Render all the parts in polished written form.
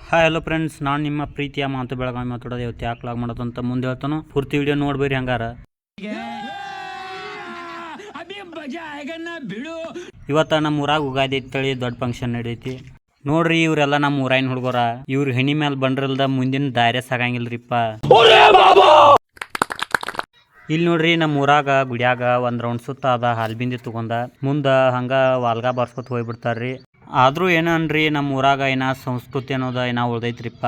Hi hello friends, ನಾನು ನಿಮ್ಮ ಪ್ರೀತಿಯ ಮಾತು ಬೆಳಗಾವಿ ಮಾತಾಡೋದು. ಇವತ್ತು ಯಾಕೆ ಲಾಗ್ ಮಾಡೋದು ಅಂತ ಮುಂದೆ ಹೇಳ್ತಾನು. ಪೂರ್ತಿ ವಿಡಿಯೋ ನೋಡ್ಬೇರಿ ಹಂಗಾರ. ಇವತ್ತು ನಮ್ಮ ಊರಾಗ ಉಗಾದಿ ಐತಳಿ ದೊಡ್ಡ ಫಂಕ್ಷನ್ ನಡೀತಿ ನೋಡ್ರಿ. ಇವರೆಲ್ಲ ನಮ್ಮ ಊರಾಯಿನ ಹುಡುಗರ. ಇವ್ರ ಹೆಣಿ ಮೇಲೆ ಬಂಡ್ರಲ್ದ ಮುಂದಿನ ದಾರ್ಯ ಸಾಗಂಗಿಲ್ರಿಪ್ಪ. ಇಲ್ಲಿ ನೋಡ್ರಿ, ನಮ್ಮ ಊರಾಗ ಗುಡಿಯಾಗ ಒಂದ್ ರೌಂಡ್ ಸುತ್ತ ಅದ ಹಾಲ್ಬಿಂದಿ ತಗೊಂಡ ಮುಂದ ಹಂಗ ವಾಲ್ಗ ಬರ್ಸ್ಕೊತ ಹೋಗ್ಬಿಡ್ತಾರ್ರಿ. ಆದ್ರೂ ಏನನ್ರಿ, ನಮ್ಮ ಊರಾಗ ಏನ ಸಂಸ್ಕೃತಿ ಅನ್ನೋದ ಏನ ಉಳ್ದೈತ್ರಿಪ್ಪ.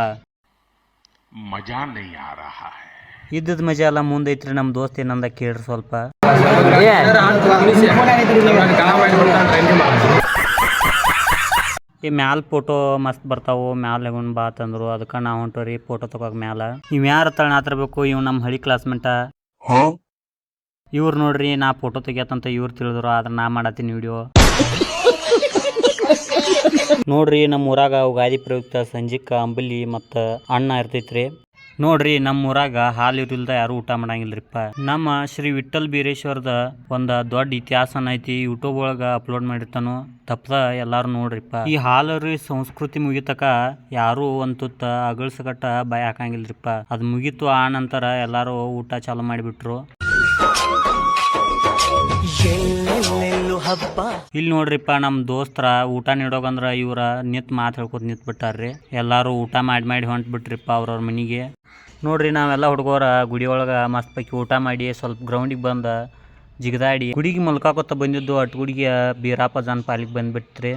ಮಜಾ ನೈ ಆ ರಹಾ ಹೈ. ಇದ್ದದ ಮಜಾ ಎಲ್ಲ ಮುಂದೈತ್ರಿ. ನಮ್ಮ ದೋಸ್ತ್ ಏನಂದ ಕೇಳ್ರಿ ಸ್ವಲ್ಪ. ಈ ಮ್ಯಾಲ ಫೋಟೋ ಮಸ್ತ್ ಬರ್ತಾವು, ಮ್ಯಾಲ ಲಗುನ್ ಬಾ ತಂದ್ರು. ಅದಕ್ಕೆ ನಾವು ಹೊಂಟೋರಿ ಫೋಟೋ ತಗೋಕ್ ಮ್ಯಾಲ. ಇವ್ ಯಾರ ತಳನಾತಿರ್ಬೇಕು, ಇವ್ ನಮ್ಮ ಹಳಿ ಕ್ಲಾಸ್ಮೇಟ. ಇವ್ರು ನೋಡ್ರಿ, ನಾ ಫೋಟೋ ತೆಗಿಯತ್ತಂತ ಇವ್ರು ತಿಳಿದ್ರು, ಆದ್ರೆ ನಾ ಮಾಡತ್ತೀನಿ ವಿಡಿಯೋ. ನೋಡ್ರಿ, ನಮ್ಮ ಊರಾಗ ಉಗಾದಿ ಪ್ರಯುಕ್ತ ಸಂಜಿಕ ಅಂಬಲಿ ಮತ್ತ ಅನ್ನ ಇರ್ತೈತ್ರಿ. ನೋಡ್ರಿ, ನಮ್ಮ ಊರಾಗ ಹಾಲು ಇರಿಲ್ದ ಯಾರು ಊಟ ಮಾಡಂಗಿಲ್ರಿಪ್ಪ. ನಮ್ಮ ಶ್ರೀ ವಿಠಲ್ ಬೀರೇಶ್ವರದ ಒಂದ ದೊಡ್ಡ ಇತಿಹಾಸನ ಐತಿ, ಯೂಟ್ಯೂಬ್ ಒಳಗ ಅಪ್ಲೋಡ್ ಮಾಡಿರ್ತಾನು. ತಪ್ಪದ ಎಲ್ಲಾರು ನೋಡ್ರಿಪ್ಪ. ಈ ಹಾಲರಿ ಸಂಸ್ಕೃತಿ ಮುಗಿತಕ ಯಾರು ಒಂದ್ ತುತ್ತ ಅಗಳ್ಸಕಟ್ಟ ಬಾಯ್ ಹಾಕಂಗಿಲ್ರಿಪ್ಪ. ಅದ್ ಮುಗಿತು ಆ ನಂತರ ಎಲ್ಲಾರು ಊಟ ಚಾಲು ಮಾಡಿಬಿಟ್ರು. ಇಲ್ಲಿ ನೋಡ್ರಿಪ್ಪ, ನಮ್ ದೋಸ್ತರ ಊಟ ನೀಡೋಗಂದ್ರ ಇವ್ರ ನಿತ್ ಮಾತು ಹೇಳ್ಕೊತ ನಿಂತ್ ಬಿಟ್ಟಾರ್ರಿ. ಎಲ್ಲಾರು ಊಟ ಮಾಡಿ ಹೊಂಟ್ ಬಿಟ್ರಿಪ್ಪ ಅವ್ರವ್ರ ಮನಿಗೆ. ನೋಡ್ರಿ, ನಾವೆಲ್ಲ ಹುಡುಗೋರ ಗುಡಿ ಒಳಗ ಮಸ್ತ್ ಪೈಕಿ ಊಟ ಮಾಡಿ ಸ್ವಲ್ಪ ಗ್ರೌಂಡಿಗೆ ಬಂದ ಜಿಗದಾಡಿ ಗುಡಿಗೆ ಮಲ್ಕಾಕೊತ ಬಂದಿದ್ದು ಅಟ್ ಗುಡಿಗೆ ಬೀರಪ್ಪ ಜಾನ್ ಪಾಲಿಗೆ ಬಂದ್ಬಿಟ್ರಿ.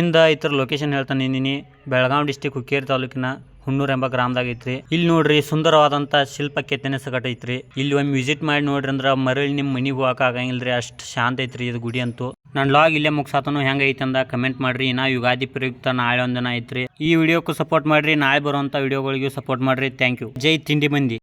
ಹಿಂದ ಇತರ ಲೊಕೇಶನ್ ಹೇಳ್ತಾನಿದ್ದೀನಿ. ಬೆಳಗಾವಿ ಡಿಸ್ಟಿಕ್ ಹುಕ್ಕೇರಿ ತಾಲೂಕಿನ ಹುಣ್ಣೂರ್ ಎಂಬ ಗ್ರಾಮದಾಗ ಐತ್ರಿ. ಇಲ್ಲಿ ನೋಡ್ರಿ, ಸುಂದರವಾದಂತ ಶಿಲ್ಪ ಕೆತ್ತನೆ ಸಗಟ ಐತ್ರಿ. ಇಲ್ಲಿ ಒಮ್ಮೆ ವಿಸಿಟ್ ಮಾಡಿ ನೋಡ್ರಿ ಅಂದ್ರ ಮರಳಿ ನಿಮ್ ಮನಿಗೆ ಹೋಗಕ್ ಆಗಂಗಿಲ್ರಿ, ಅಷ್ಟ್ ಶಾಂತ ಐತ್ರಿ ಇದು ಗುಡಿ ಅಂತೂ. ನನ್ ಲಾಗ್ ಇಲ್ಲೇ ಮುಗ್ಸಾತನು. ಹೆಂಗ ಐತಿ ಅಂದ ಕಮೆಂಟ್ ಮಾಡ್ರಿ. ನಾ ಯುಗಾದಿ ಪ್ರಯುಕ್ತ ನಾಳೆ ಒಂದಿನ ಐತ್ರಿ. ಈ ವಿಡಿಯೋಕ್ಕೂ ಸಪೋರ್ಟ್ ಮಾಡ್ರಿ, ನಾಳೆ ಬರುವಂತ ವಿಡಿಯೋಗಳಿಗೂ ಸಪೋರ್ಟ್ ಮಾಡ್ರಿ. Thank you. ಜೈ ತಿಂಡಿ ಮಂದಿ.